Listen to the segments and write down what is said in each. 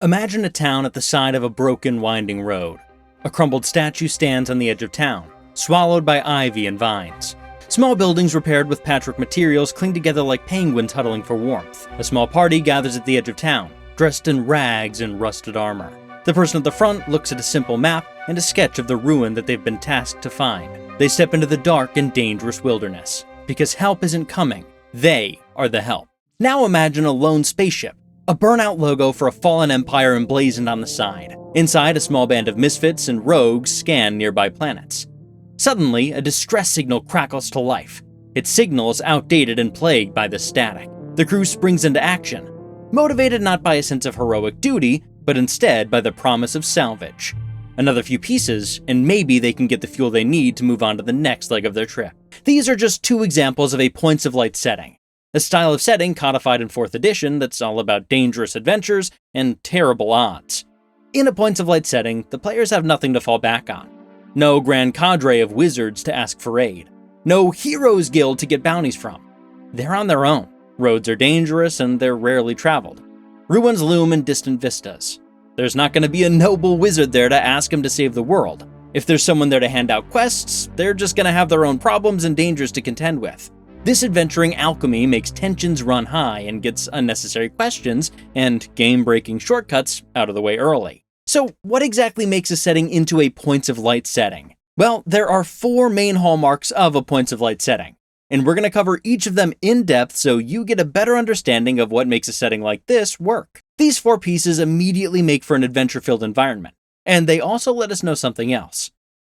Imagine a town at the side of a broken, winding road. A crumbled statue stands on the edge of town, swallowed by ivy and vines. Small buildings repaired with patchwork materials cling together like penguins huddling for warmth. A small party gathers at the edge of town, dressed in rags and rusted armor. The person at the front looks at a simple map and a sketch of the ruin that they've been tasked to find. They step into the dark and dangerous wilderness. Because help isn't coming, they are the help. Now imagine a lone spaceship, a burnout logo for a fallen empire emblazoned on the side. Inside, a small band of misfits and rogues scan nearby planets. Suddenly, a distress signal crackles to life. Its signal is outdated and plagued by the static. The crew springs into action, motivated not by a sense of heroic duty, but instead by the promise of salvage. Another few pieces, and maybe they can get the fuel they need to move on to the next leg of their trip. These are just two examples of a points of light setting, a style of setting codified in 4th edition that's all about dangerous adventures and terrible odds. In a points of light setting, the players have nothing to fall back on. No grand cadre of wizards to ask for aid. No heroes guild to get bounties from. They're on their own. Roads are dangerous and they're rarely traveled. Ruins loom in distant vistas. There's not going to be a noble wizard there to ask him to save the world. If there's someone there to hand out quests, they're just going to have their own problems and dangers to contend with. This adventuring alchemy makes tensions run high and gets unnecessary questions and game-breaking shortcuts out of the way early. So what exactly makes a setting into a points of light setting? Well, there are 4 main hallmarks of a points of light setting, and we're going to cover each of them in depth so you get a better understanding of what makes a setting like this work. These 4 pieces immediately make for an adventure-filled environment, and they also let us know something else.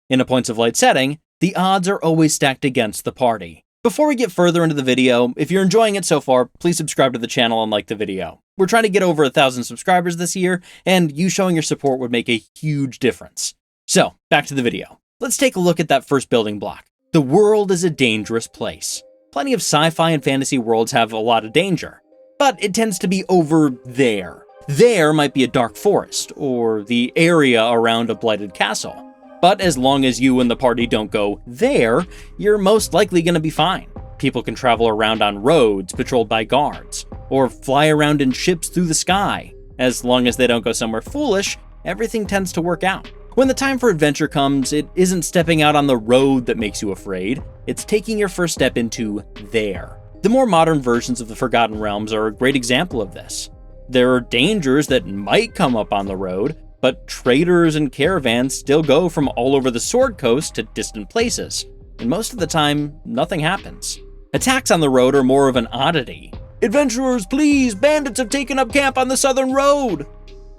In a points of light setting, the odds are always stacked against the party. Before we get further into the video, if you're enjoying it so far, please subscribe to the channel and like the video. We're trying to get over 1,000 subscribers this year, and you showing your support would make a huge difference. So, back to the video. Let's take a look at that first building block. The world is a dangerous place. Plenty of sci-fi and fantasy worlds have a lot of danger, but it tends to be over there. There might be a dark forest, or the area around a blighted castle. But as long as you and the party don't go there, you're most likely going to be fine. People can travel around on roads patrolled by guards, or fly around in ships through the sky. As long as they don't go somewhere foolish, everything tends to work out. When the time for adventure comes, it isn't stepping out on the road that makes you afraid, it's taking your first step into there. The more modern versions of the Forgotten Realms are a great example of this. There are dangers that might come up on the road, but traders and caravans still go from all over the Sword Coast to distant places, and most of the time, nothing happens. Attacks on the road are more of an oddity. Adventurers, please! Bandits have taken up camp on the southern road!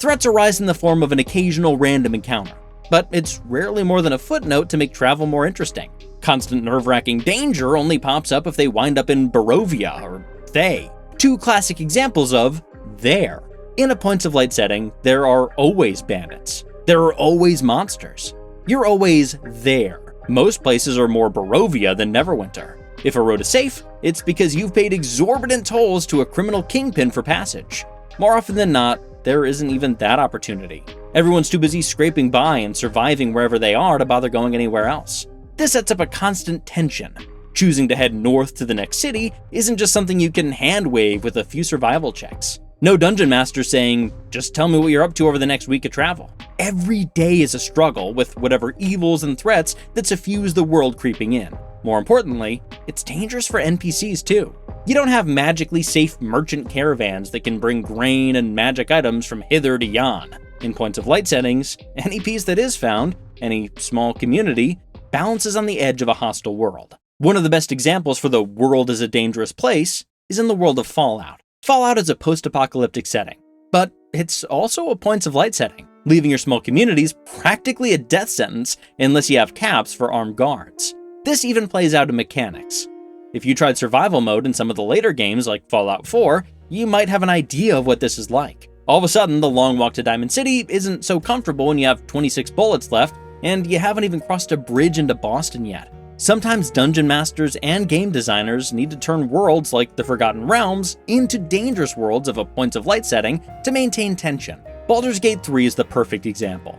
Threats arise in the form of an occasional random encounter, but it's rarely more than a footnote to make travel more interesting. Constant nerve-wracking danger only pops up if they wind up in Barovia or Thay. 2 classic examples of there. In a points of light setting, there are always bandits. There are always monsters. You're always there. Most places are more Barovia than Neverwinter. If a road is safe, it's because you've paid exorbitant tolls to a criminal kingpin for passage. More often than not, there isn't even that opportunity. Everyone's too busy scraping by and surviving wherever they are to bother going anywhere else. This sets up a constant tension. Choosing to head north to the next city isn't just something you can hand-wave with a few survival checks. No dungeon master saying, just tell me what you're up to over the next week of travel. Every day is a struggle with whatever evils and threats that suffuse the world creeping in. More importantly, it's dangerous for NPCs too. You don't have magically safe merchant caravans that can bring grain and magic items from hither to yon. In points of light settings, any piece that is found, any small community, balances on the edge of a hostile world. One of the best examples for the world is a dangerous place is in the world of Fallout. Fallout is a post-apocalyptic setting, but it's also a points of light setting, leaving your small communities practically a death sentence unless you have caps for armed guards. This even plays out in mechanics. If you tried survival mode in some of the later games like Fallout 4, you might have an idea of what this is like. All of a sudden, the long walk to Diamond City isn't so comfortable when you have 26 bullets left, and you haven't even crossed a bridge into Boston yet. Sometimes dungeon masters and game designers need to turn worlds like the Forgotten Realms into dangerous worlds of a points of light setting to maintain tension. Baldur's Gate 3 is the perfect example.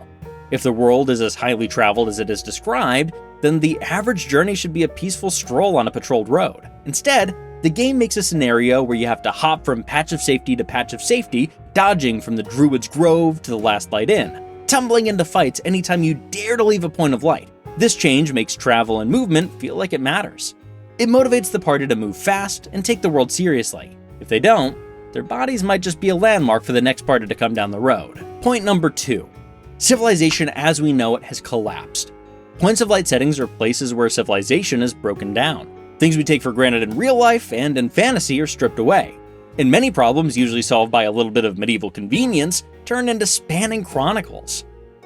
If the world is as highly traveled as it is described, then the average journey should be a peaceful stroll on a patrolled road. Instead, The game makes a scenario where you have to hop from patch of safety to patch of safety, dodging from the Druid's Grove to the Last Light Inn, tumbling into fights anytime you dare to leave a point of light. This change makes travel and movement feel like it matters. It motivates the party to move fast and take the world seriously. If they don't, their bodies might just be a landmark for the next party to come down the road. Point number 2. Civilization as we know it has collapsed. Points of light settings are places where civilization is broken down. Things we take for granted in real life and in fantasy are stripped away. And many problems, usually solved by a little bit of medieval convenience, turn into spanning chronicles.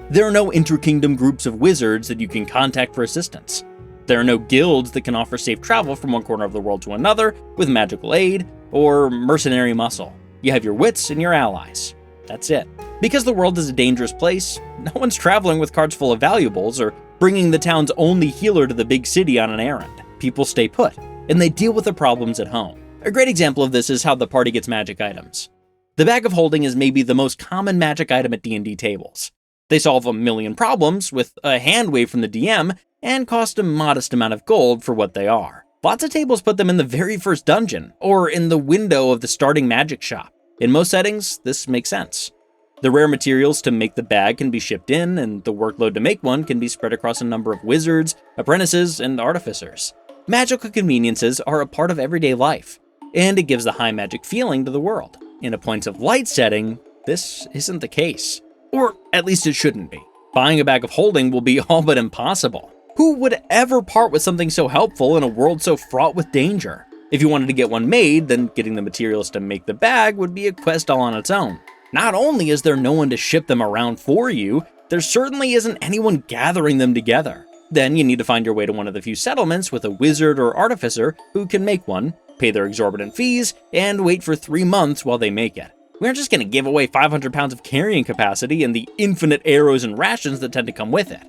There are no inter-kingdom groups of wizards that you can contact for assistance. There are no guilds that can offer safe travel from one corner of the world to another with magical aid or mercenary muscle. You have your wits and your allies. That's it. Because the world is a dangerous place, no one's traveling with carts full of valuables or bringing the town's only healer to the big city on an errand. People stay put, and they deal with the problems at home. A great example of this is how the party gets magic items. The Bag of Holding is maybe the most common magic item at D&D tables. They solve a million problems with a hand wave from the DM and cost a modest amount of gold for what they are. Lots of tables put them in the very first dungeon, or in the window of the starting magic shop. In most settings, this makes sense. The rare materials to make the bag can be shipped in, and the workload to make one can be spread across a number of wizards, apprentices, and artificers. Magical conveniences are a part of everyday life, and it gives the high magic feeling to the world. In a points of light setting, this isn't the case. Or at least it shouldn't be. Buying a bag of holding will be all but impossible. Who would ever part with something so helpful in a world so fraught with danger? If you wanted to get one made, then getting the materials to make the bag would be a quest all on its own. Not only is there no one to ship them around for you, there certainly isn't anyone gathering them together. Then you need to find your way to one of the few settlements with a wizard or artificer who can make one, pay their exorbitant fees, and wait for 3 months while they make it. We aren't just going to give away 500 pounds of carrying capacity and the infinite arrows and rations that tend to come with it,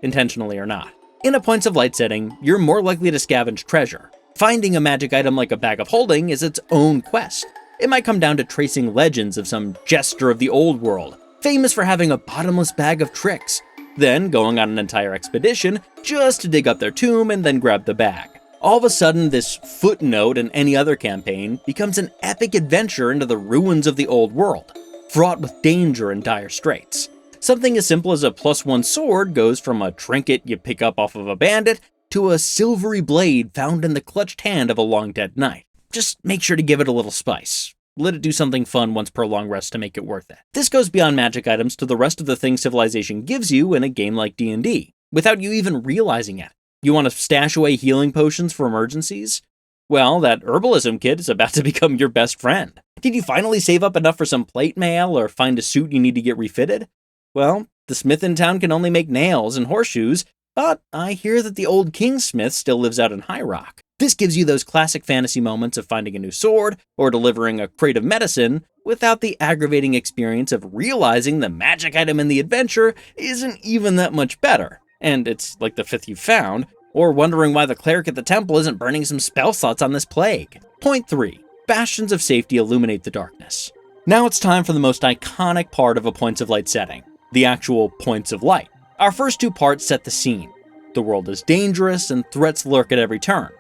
intentionally or not. In a points of light setting, you're more likely to scavenge treasure. Finding a magic item like a bag of holding is its own quest. It might come down to tracing legends of some jester of the old world, famous for having a bottomless bag of tricks, then going on an entire expedition just to dig up their tomb and then grab the bag. All of a sudden, this footnote in any other campaign becomes an epic adventure into the ruins of the old world, fraught with danger and dire straits. Something as simple as a +1 sword goes from a trinket you pick up off of a bandit to a silvery blade found in the clutched hand of a long-dead knight. Just make sure to give it a little spice. Let it do something fun once per long rest to make it worth it. This goes beyond magic items to the rest of the things civilization gives you in a game like D&D, without you even realizing it. You want to stash away healing potions for emergencies? Well, that herbalism kit is about to become your best friend. Did you finally save up enough for some plate mail or find a suit you need to get refitted? Well, the smith in town can only make nails and horseshoes, but I hear that the old kingsmith still lives out in High Rock. This gives you those classic fantasy moments of finding a new sword or delivering a crate of medicine without the aggravating experience of realizing the magic item in the adventure isn't even that much better, and it's like the 5th you've found, or wondering why the cleric at the temple isn't burning some spell slots on this plague. Point 3. Bastions of safety illuminate the darkness. Now it's time for the most iconic part of a points of light setting, the actual points of light. Our first 2 parts set the scene. The world is dangerous and threats lurk at every turn.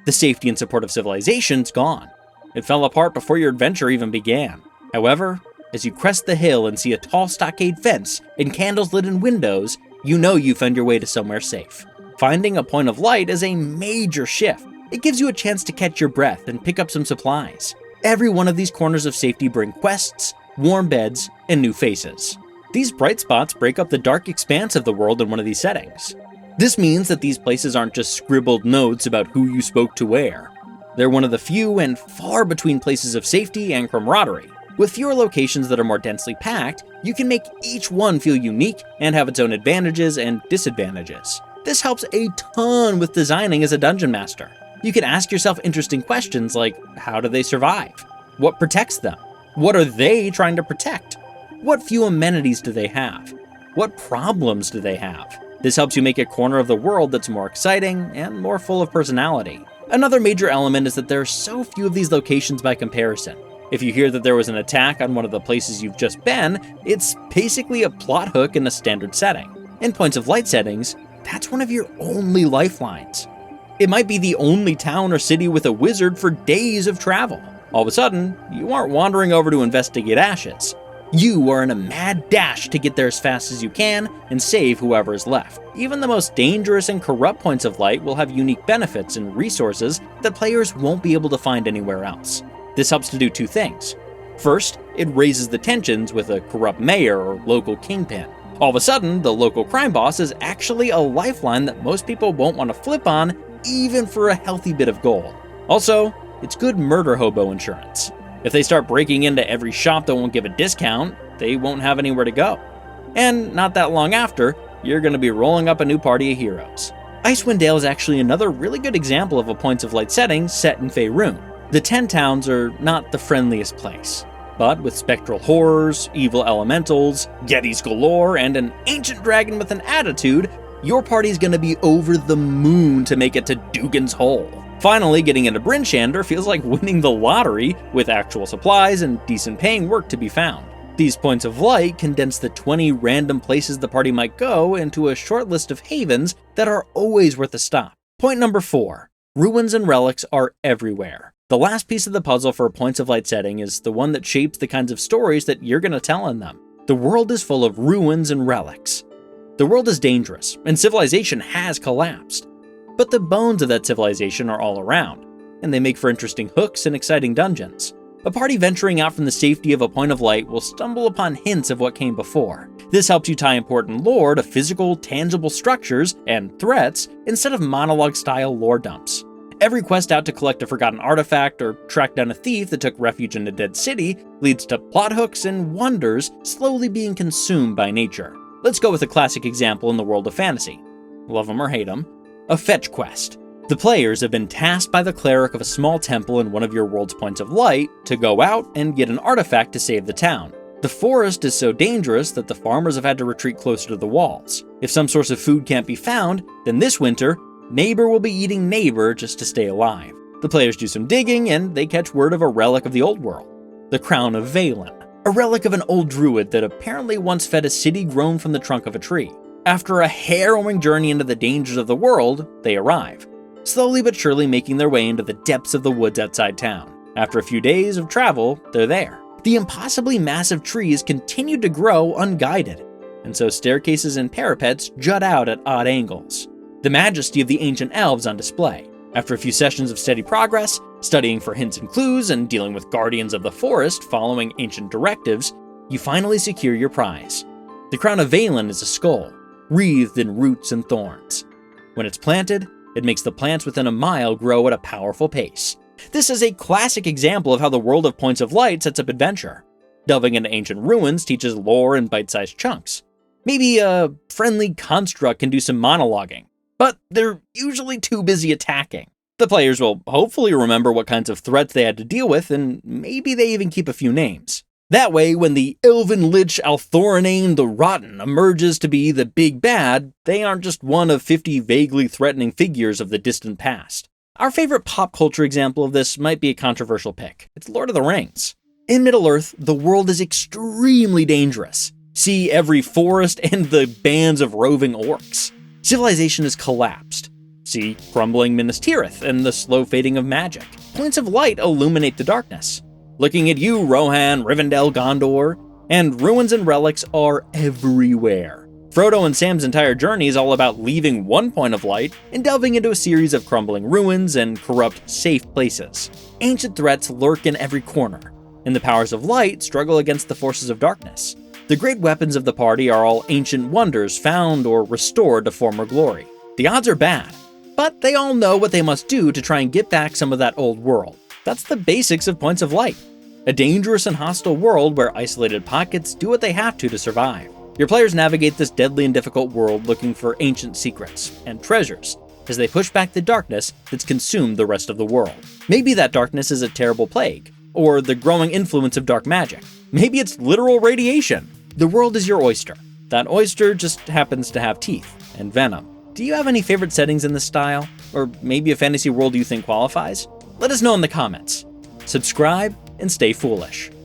The safety and support of civilization's gone. It fell apart before your adventure even began. However, as you crest the hill and see a tall stockade fence and candles lit in windows, you know you found your way to somewhere safe. Finding a point of light is a major shift. It gives you a chance to catch your breath and pick up some supplies. Every one of these corners of safety bring quests, warm beds, and new faces. These bright spots break up the dark expanse of the world in one of these settings. This means that these places aren't just scribbled notes about who you spoke to where. They're one of the few and far between places of safety and camaraderie. With fewer locations that are more densely packed, you can make each one feel unique and have its own advantages and disadvantages. This helps a ton with designing as a dungeon master. You can ask yourself interesting questions like, how do they survive? What protects them? What are they trying to protect? What few amenities do they have? What problems do they have? This helps you make a corner of the world that's more exciting and more full of personality. Another major element is that there are so few of these locations by comparison. If you hear that there was an attack on one of the places you've just been, it's basically a plot hook in a standard setting. In points of light settings, that's one of your only lifelines. It might be the only town or city with a wizard for days of travel. All of a sudden, you aren't wandering over to investigate ashes. You are in a mad dash to get there as fast as you can and save whoever is left. Even the most dangerous and corrupt points of light will have unique benefits and resources that players won't be able to find anywhere else. This helps to do two things. First, it raises the tensions with a corrupt mayor or local kingpin. All of a sudden, the local crime boss is actually a lifeline that most people won't want to flip on, even for a healthy bit of gold. Also, it's good murder hobo insurance. If they start breaking into every shop that won't give a discount, they won't have anywhere to go. And not that long after, you're going to be rolling up a new party of heroes. Icewind Dale is actually another really good example of a Points of Light setting set in Faerun. The 10 towns are not the friendliest place, but with spectral horrors, evil elementals, yetis galore, and an ancient dragon with an attitude, your party's going to be over the moon to make it to Dugan's Hole. Finally, getting into Bryn Shander feels like winning the lottery, with actual supplies and decent paying work to be found. These Points of Light condense the 20 random places the party might go into a short list of havens that are always worth a stop. Point number 4. Ruins and relics are everywhere. The last piece of the puzzle for a Points of Light setting is the one that shapes the kinds of stories that you're going to tell in them. The world is full of ruins and relics. The world is dangerous, and civilization has collapsed. But the bones of that civilization are all around, and they make for interesting hooks and exciting dungeons. A party venturing out from the safety of a Point of Light will stumble upon hints of what came before. This helps you tie important lore to physical, tangible structures and threats instead of monologue-style lore dumps. Every quest out to collect a forgotten artifact or track down a thief that took refuge in a dead city leads to plot hooks and wonders slowly being consumed by nature. Let's go with a classic example in the world of fantasy. Love 'em or hate 'em. A fetch quest. The players have been tasked by the cleric of a small temple in one of your world's Points of Light to go out and get an artifact to save the town. The forest is so dangerous that the farmers have had to retreat closer to the walls. If some source of food can't be found, then this winter, neighbor will be eating neighbor just to stay alive. The players do some digging and they catch word of a relic of the old world. The Crown of Valen. A relic of an old druid that apparently once fed a city grown from the trunk of a tree. After a harrowing journey into the dangers of the world, they arrive, slowly but surely making their way into the depths of the woods outside town. After a few days of travel, they're there. The impossibly massive trees continue to grow unguided, and so staircases and parapets jut out at odd angles. The majesty of the ancient elves on display. After a few sessions of steady progress, studying for hints and clues, and dealing with guardians of the forest following ancient directives, you finally secure your prize. The Crown of Valen is a skull, wreathed in roots and thorns. When it's planted, it makes the plants within a mile grow at a powerful pace. This is a classic example of how the world of Points of Light sets up adventure. Delving into ancient ruins teaches lore in bite-sized chunks. Maybe a friendly construct can do some monologuing, but they're usually too busy attacking. The players will hopefully remember what kinds of threats they had to deal with, and maybe they even keep a few names. That way, when the Elven Lich Althoranane the Rotten emerges to be the big bad, they aren't just one of 50 vaguely threatening figures of the distant past. Our favorite pop culture example of this might be a controversial pick. It's Lord of the Rings. In Middle-earth, the world is extremely dangerous. See every forest and the bands of roving orcs. Civilization has collapsed. See crumbling Minas Tirith and the slow fading of magic. Points of light illuminate the darkness. Looking at you, Rohan, Rivendell, Gondor, and ruins and relics are everywhere. Frodo and Sam's entire journey is all about leaving one point of light and delving into a series of crumbling ruins and corrupt, safe places. Ancient threats lurk in every corner, and the powers of light struggle against the forces of darkness. The great weapons of the party are all ancient wonders found or restored to former glory. The odds are bad, but they all know what they must do to try and get back some of that old world. That's the basics of Points of Light. A dangerous and hostile world where isolated pockets do what they have to survive. Your players navigate this deadly and difficult world looking for ancient secrets and treasures as they push back the darkness that's consumed the rest of the world. Maybe that darkness is a terrible plague, or the growing influence of dark magic. Maybe it's literal radiation. The world is your oyster. That oyster just happens to have teeth and venom. Do you have any favorite settings in this style? Or maybe a fantasy world you think qualifies? Let us know in the comments. Subscribe and stay foolish.